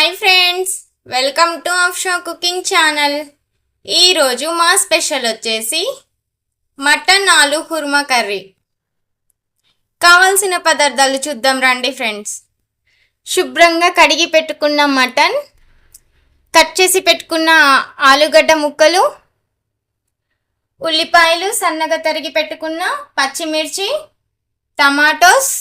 Hi friends, welcome to Afsha cooking channel. ఈరోజు మా special వచ్చేసి మటన్ ఆలు కుర్మా కర్రీ. కావాల్సిన పదార్థాలు చూద్దాం రండి ఫ్రెండ్స్. శుభ్రంగా కడిగి పెట్టుకున్న మటన్, కట్ చేసి పెట్టుకున్న ఆలుగడ్డ ముక్కలు, ఉల్లిపాయలు సన్నగా తరిగి పెట్టుకున్న పచ్చిమిర్చి, టమాటోస్,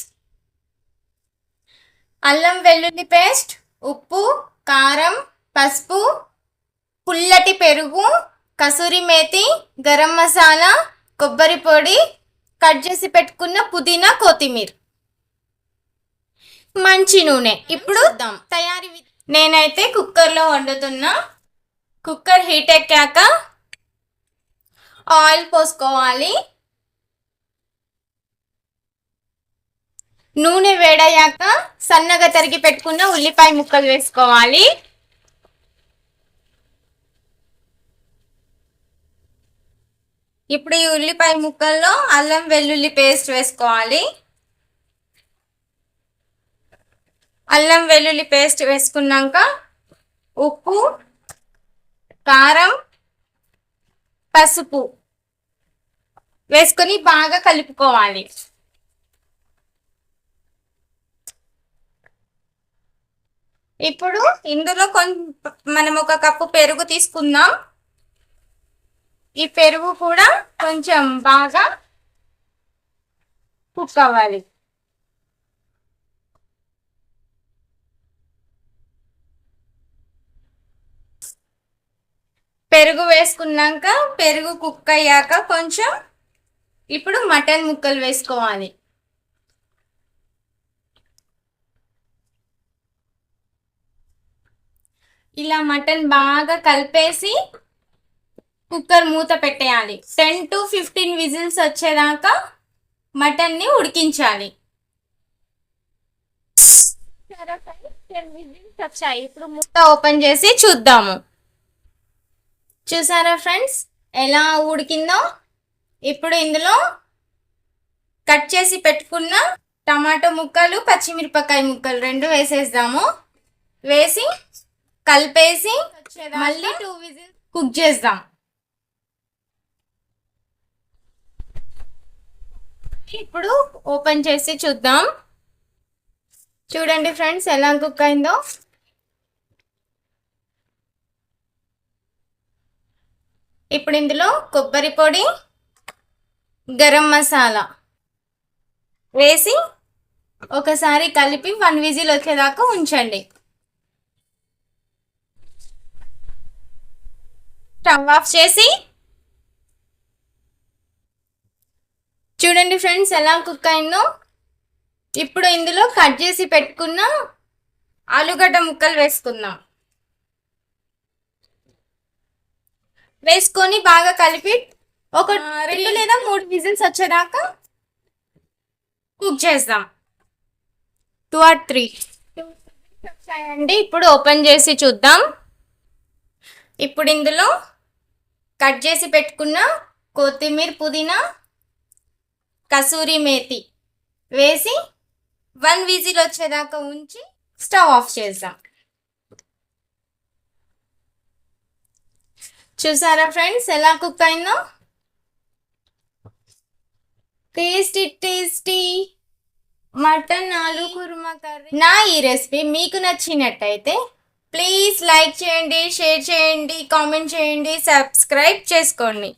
అల్లం వెల్లుల్లి పేస్ట్, ఉప్పు, కారం, పసుపు, పుల్లటి పెరుగు, కసూరి మేతి, గరం మసాలా, కొబ్బరి పొడి, కట్ చేసి పెట్టుకున్న పుదీనా, కొత్తిమీర, మంచి నూనె. ఇప్పుడు తయారీ నేనైతే కుక్కర్లో వండుతున్నా. కుక్కర్ హీట్ ఎక్కాక ఆయిల్ పోసుకోవాలి. నూనె వేడయ్యాక సన్నగా తరిగి పెట్టుకున్న ఉల్లిపాయ ముక్కలు వేసుకోవాలి. ఇప్పుడు ఈ ఉల్లిపాయ ముక్కల్లో అల్లం వెల్లుల్లి పేస్ట్ వేసుకోవాలి. అల్లం వెల్లుల్లి పేస్ట్ వేసుకున్నాక ఉప్పు, కారం, పసుపు వేసుకొని బాగా కలుపుకోవాలి. ఇప్పుడు ఇందులో మనం ఒక కప్పు పెరుగు తీసుకుందాం. ఈ పెరుగు కూడా కొంచెం బాగా కుక్ అవ్వాలి. పెరుగు వేసుకున్నాక పెరుగు కుక్ అయ్యాక కొంచెం ఇప్పుడు మటన్ ముక్కలు వేసుకోవాలి. ఇలా మటన్ బాగా కలిపేసి కుక్కర్ మూత పెట్టేయాలి. 10 to 15 విజిల్స్ వచ్చేదాకా మటన్ని ఉడికించాలి. 10 విజిల్స్ వచ్చాయి. ఇప్పుడు మూత ఓపెన్ చేసి చూద్దాము. చూసారా ఫ్రెండ్స్ ఎలా ఉడికిందో? ఇప్పుడు ఇందులో కట్ చేసి పెట్టుకున్న టమాటో ముక్కలు, పచ్చిమిరపకాయ ముక్కలు రెండు వేసేద్దాము. వేసి కలిపేసి మళ్ళీ 2 విజిల్స్ కుక్ చేద్దాం. ఇప్పుడు ఓపెన్ చేసి చూద్దాం. చూడండి ఫ్రెండ్స్ ఎలా కుక్ అయిందో. ఇప్పుడు ఇందులో కొబ్బరి పొడి, గరం మసాలా వేసి ఒకసారి కలిపి 1 విజిల్ వచ్చేదాకా ఉంచండి. స్టవ్ ఆఫ్ చేసి చూడండి ఫ్రెండ్స్ ఎలా కుక్ అయిందో. ఇప్పుడు ఇందులో కట్ చేసి పెట్టుకున్న ఆలుగడ్డ ముక్కలు వేసుకుందాం. వేసుకొని బాగా కలిపి ఒక 2 లేదా 3 విజిల్స్ వచ్చేదాకా కుక్ చేద్దాం. 2 or 3 వచ్చాయండి. ఇప్పుడు ఓపెన్ చేసి చూద్దాం. ఇప్పుడు ఇందులో కట్ చేసి పెట్టుకున్న కొత్తిమీర, పుదీనా, కసూరి మేతి వేసి 1 విజిల్ వచ్చేదాకా ఉంచి స్టవ్ ఆఫ్ చేద్దాం. చూసారా ఫ్రెండ్స్ ఎలా కుక్ అయిందో? టేస్టీ టేస్టీ మటన్ ఆలు కుర్మా కర్రీ. నా ఈ రెసిపీ మీకు నచ్చినట్టయితే ప్లీజ్ లైక్ చేయండి, షేర్ చేయండి, కామెంట్ చేయండి, సబ్స్క్రైబ్ చేసుకోండి.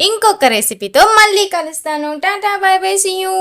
ఇంకొక రెసిపీతో మళ్ళీ కలుస్తాను. Tata, bye bye, see you.